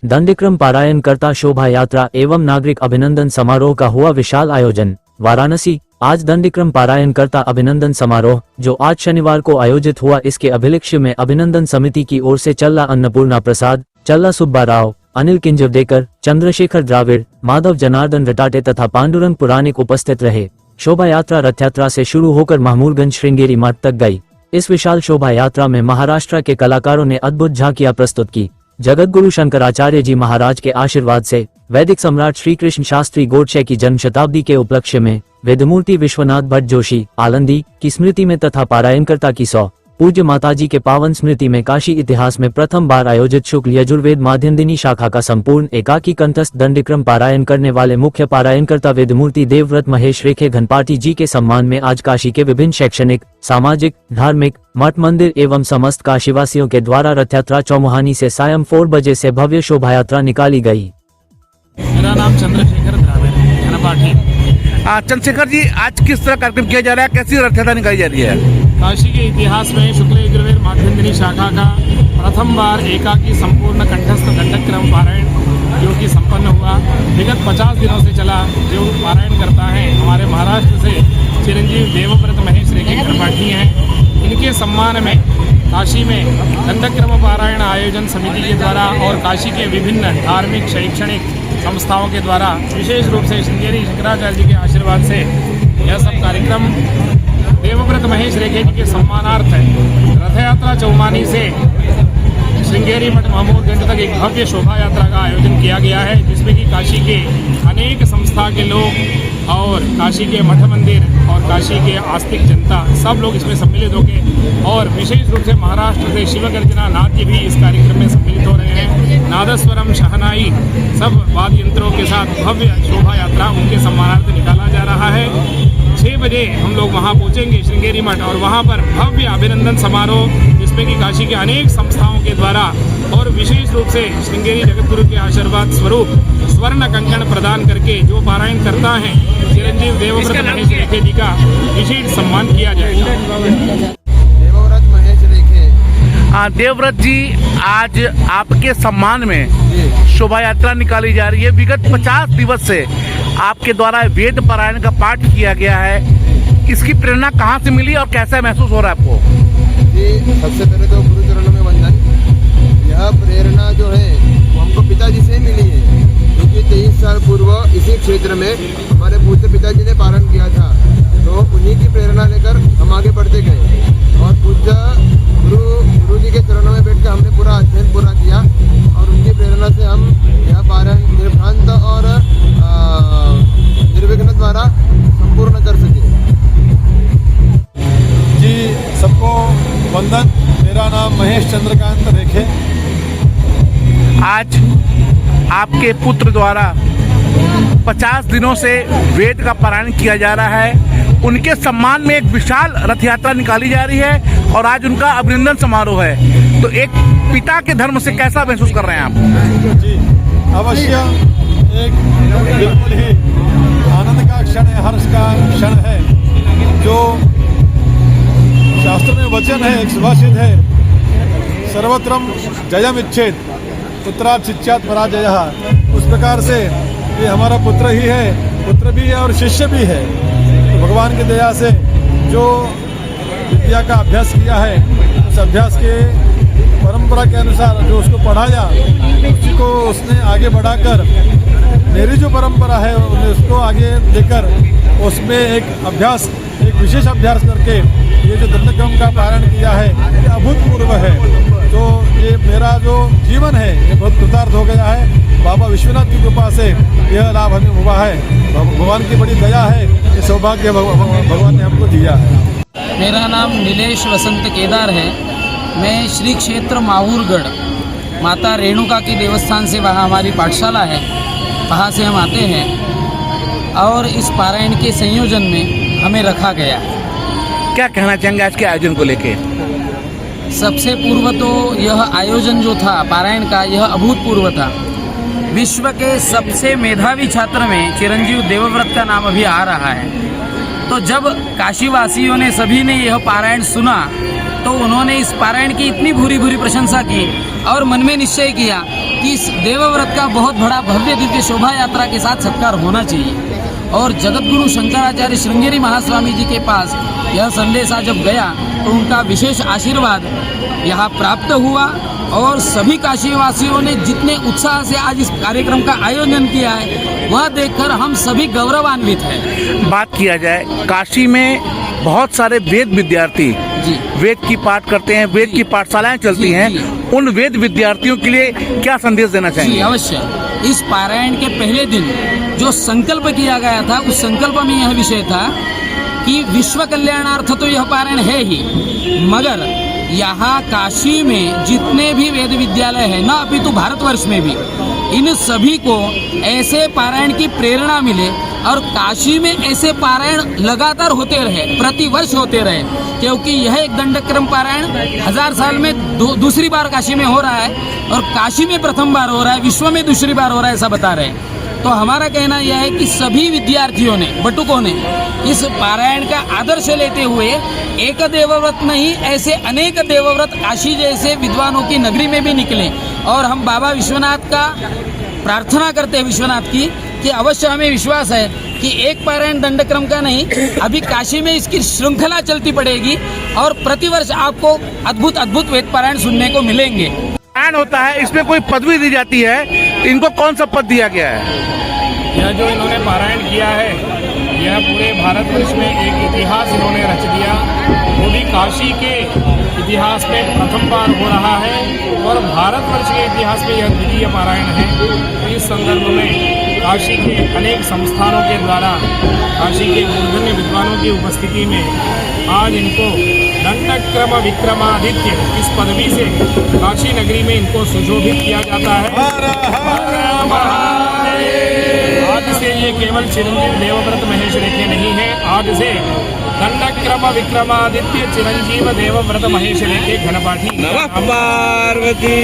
दंडक्रम पारायण करता शोभा यात्रा एवं नागरिक अभिनंदन समारोह का हुआ विशाल आयोजन। वाराणसी, आज दंडक्रम पारायण करता अभिनंदन समारोह जो आज शनिवार को आयोजित हुआ, इसके अभिलक्ष्य में अभिनंदन समिति की ओर से चल्ला अन्नपूर्णा प्रसाद, चल्ला सुब्बा राव, अनिल किंजवदेकर, चंद्रशेखर द्राविड़, माधव जनार्दन रटाटे तथा पांडुरंग पुराणिक उपस्थित रहे। शोभा यात्रा रथ यात्रा से शुरू होकर महमूदगंज श्रृंगेरी मठ तक गई। इस विशाल शोभा यात्रा में महाराष्ट्र के कलाकारों ने अद्भुत झांकियां प्रस्तुत की। जगतगुरु शंकराचार्य जी महाराज के आशीर्वाद से वैदिक सम्राट श्री कृष्ण शास्त्री गोडसे की जन्म शताब्दी के उपलक्ष्य में वेदमूर्ति विश्वनाथ भट्ट जोशी आलंदी की स्मृति में तथा पारायणकर्ता की 100 पूज्य माताजी के पावन स्मृति में काशी इतिहास में प्रथम बार आयोजित शुक्ल यजुर्वेद माध्यन्दिनी शाखा का संपूर्ण एकाकी कंठस्थ दंडक्रम पारायण करने वाले मुख्य पारायणकर्ता वेदमूर्ति देवव्रत महेश रेखे घनपाटी जी के सम्मान में आज काशी के विभिन्न शैक्षणिक, सामाजिक, धार्मिक, मठ मंदिर एवं समस्त काशीवासियों के द्वारा रथ यात्रा चौमुहानी से सायं 4 बजे से भव्य शोभा यात्रा निकाली गई। मेरा नाम चंद्रशेखर द्राविड़ घनपाटी। चंद्रशेखर जी, आज किस तरह कार्यक्रम किया जा रहा है, कैसी रथ यात्रा निकाली जा रही है? काशी के इतिहास में शुक्ल यजुर्वेद माध्यन्दिनी शाखा का प्रथम बार एकाकी संपूर्ण कंठस्थ दंडक्रम पारायण जो कि संपन्न हुआ। विगत 50 दिनों से चला जो पारायण करता है हमारे महाराष्ट्र से चिरंजीव देवव्रत महेश रेखे घनपाटी हैं। इनके सम्मान में काशी में दंडक्रम पारायण आयोजन समिति के द्वारा और काशी के विभिन्न धार्मिक शैक्षणिक संस्थाओं के द्वारा विशेष रूप से श्रृंगेरी शंकराचार्य जी के आशीर्वाद से यह सब कार्यक्रम देवव्रत महेश रेखे जी के सम्मानार्थ रथ यात्रा चौमानी से श्रृंगेरी मठ महमूदगंज तक एक भव्य शोभा यात्रा का आयोजन किया गया है, जिसमें कि काशी के अनेक संस्था के लोग और काशी के मठ मंदिर और काशी के आस्तिक जनता सब लोग इसमें सम्मिलित होंगे और विशेष रूप से महाराष्ट्र से शिवगर्जना नाट्य भी इस कार्यक्रम में सम्मिलित हो रहे हैं। नादस्वरम, शहनाई, सब वाद्य यंत्रों के साथ भव्य शोभा यात्रा उनके सम्मानार्थ निकाला जा रहा है। 6 बजे हम लोग वहाँ पहुँचेंगे श्रृंगेरी मठ और वहाँ पर भव्य अभिनंदन समारोह, जिसमें कि काशी के अनेक संस्थाओं के द्वारा और विशेष रूप से श्रृंगेरी जगतगुरु के आशीर्वाद स्वरूप स्वर्ण कंकण प्रदान करके जो पारायण करता है चिरंजीव देवव्रत महेश रेखे जी का विशेष सम्मान किया जाएगा। देवव्रत महेश रेखे। देवव्रत जी, आज आपके सम्मान में शोभा यात्रा निकाली जा रही है। विगत 50 दिवस से आपके द्वारा वेद पारायण का पाठ किया गया है। इसकी प्रेरणा कहाँ से मिली और कैसा महसूस हो रहा है आपको? जी, सबसे पहले तो गुरु चरणों में वंदन। यह प्रेरणा जो है वो हमको पिताजी से मिली है, क्योंकि 23 साल पूर्व इसी क्षेत्र में हमारे पूज्य पिताजी ने पारण किया था, तो उन्हीं की प्रेरणा लेकर हम आगे बढ़ते गए और पूज्य गुरु जी के चरणों में बैठकर हमने पूरा अध्ययन पूरा किया और उनकी प्रेरणा से हम यह पारण निर्भ्रांत और निर्विघ्न द्वारा संपूर्ण कर सके। जी, सबको वंदन। मेरा नाम महेश चंद्रकांत रेखे। आज आपके पुत्र द्वारा 50 दिनों से वेद का पारायण किया जा रहा है। उनके सम्मान में एक विशाल रथ यात्रा निकाली जा रही है और आज उनका अभिनंदन समारोह है। तो एक पिता के धर्म से कैसा महसूस कर रहे हैं आप? जी, अवश्य एक बिल्कुल ही आनंद का क्षण है, हर्ष का क्षण है। जो शास्त्र में वचन है, एक सुभाषित है, सर्वत्रम जयम इच्छेत पुत्रात् शिष्यात् पराजयः। उस प्रकार से ये हमारा पुत्र ही है, पुत्र भी है और शिष्य भी है। तो भगवान की दया से जो विद्या का अभ्यास किया है, उस अभ्यास के परंपरा के अनुसार जो उसको पढ़ाया, उसी को उसने आगे बढ़ाकर मेरी जो परंपरा है उसको आगे लेकर उसमें एक विशेष अभ्यास करके ये जो दंडक्रम का पारायण किया है ये अभूतपूर्व है। तो ये मेरा जो जीवन है ये बहुत कृतार्थ हो गया है। बाबा विश्वनाथ की कृपा से यह लाभ हमें हुआ है। भगवान की बड़ी दया है, ये सौभाग्य भगवान ने हमको दिया है। मेरा नाम नीलेश वसंत केदार है। मैं श्री क्षेत्र माहूरगढ़ माता रेणुका के देवस्थान से वहाँ हमारी पाठशाला है, वहाँ से हम आते हैं और इस पारायण के संयोजन में हमें रखा गया। क्या कहना चाहेंगे आज के आयोजन को लेके? सबसे पूर्व तो यह आयोजन जो था पारायण का, यह अभूतपूर्व था। विश्व के सबसे मेधावी छात्र में चिरंजीव देवव्रत का नाम अभी आ रहा है। तो जब काशीवासियों ने सभी ने यह पारायण सुना तो उन्होंने इस पारायण की इतनी भूरी भूरी प्रशंसा की और मन में निश्चय किया कि इस देवव्रत का बहुत बड़ा भव्य दिव्य शोभा यात्रा के साथ सत्कार होना चाहिए। और जगतगुरु शंकराचार्य श्रृंगेरी महास्वामी जी के पास यह संदेशा जब गया तो उनका विशेष आशीर्वाद यहाँ प्राप्त हुआ और सभी काशीवासियों ने जितने उत्साह से आज इस कार्यक्रम का आयोजन किया है वह देखकर हम सभी गौरवान्वित हैं। बात किया जाए, काशी में बहुत सारे वेद विद्यार्थी जी वेद की पाठ करते हैं, वेद की पाठशालाएं चलती जी, हैं, जी। उन वेद विद्यार्थियों के लिए क्या संदेश देना जी चाहेंगे? अवश्य। इस पारायण के पहले दिन जो संकल्प किया गया था उस संकल्प में यह विषय था कि विश्व कल्याणार्थ तो यह पारायण है ही, मगर यहाँ काशी में जितने भी वेद विद्यालय है न अपितु भारतवर्ष में भी, इन सभी को ऐसे पारायण की प्रेरणा मिले और काशी में ऐसे पारायण लगातार होते रहे, प्रतिवर्ष होते रहे, क्योंकि यह एक दंडक्रम पारायण 1000 साल में दूसरी बार काशी में हो रहा है और काशी में प्रथम बार हो रहा है, विश्व में दूसरी बार हो रहा है, ऐसा बता रहे हैं। तो हमारा कहना यह है कि सभी विद्यार्थियों ने, बटुकों ने इस पारायण का आदर्श लेते हुए एक देवव्रत नहीं ऐसे अनेक देवव्रत काशी जैसे विद्वानों की नगरी में भी निकले। और हम बाबा विश्वनाथ का प्रार्थना करते हैं, विश्वनाथ की, कि अवश्य हमें विश्वास है कि एक पारायण दंडक्रम का नहीं, अभी काशी में इसकी श्रृंखला चलती पड़ेगी और प्रतिवर्ष आपको अद्भुत अद्भुत वेद पारायण सुनने को मिलेंगे। पारायण होता है, इसमें कोई पदवी दी जाती है, इनको कौन सा पद दिया गया है? यह जो इन्होंने पारायण किया है यह पूरे भारतवर्ष में एक इतिहास इन्होंने रच दिया, वो भी काशी के इतिहास में प्रथम बार हो रहा है और भारतवर्ष के इतिहास में यह द्वितीय पारायण है। इस संदर्भ में काशी के अनेक संस्थानों के द्वारा काशी के मूर्धन्य विद्वानों की उपस्थिति में आज इनको दंडक्रम विक्रमादित्य इस पदवी से काशी नगरी में इनको सुशोभित किया जाता है। आज से ये केवल चिरंजीव देवव्रत महेश रेखे नहीं है, आज से दंडक्रम विक्रमादित्य चिरंजीव देवव्रत महेश रेखे घनपाठी। नमः पार्वती।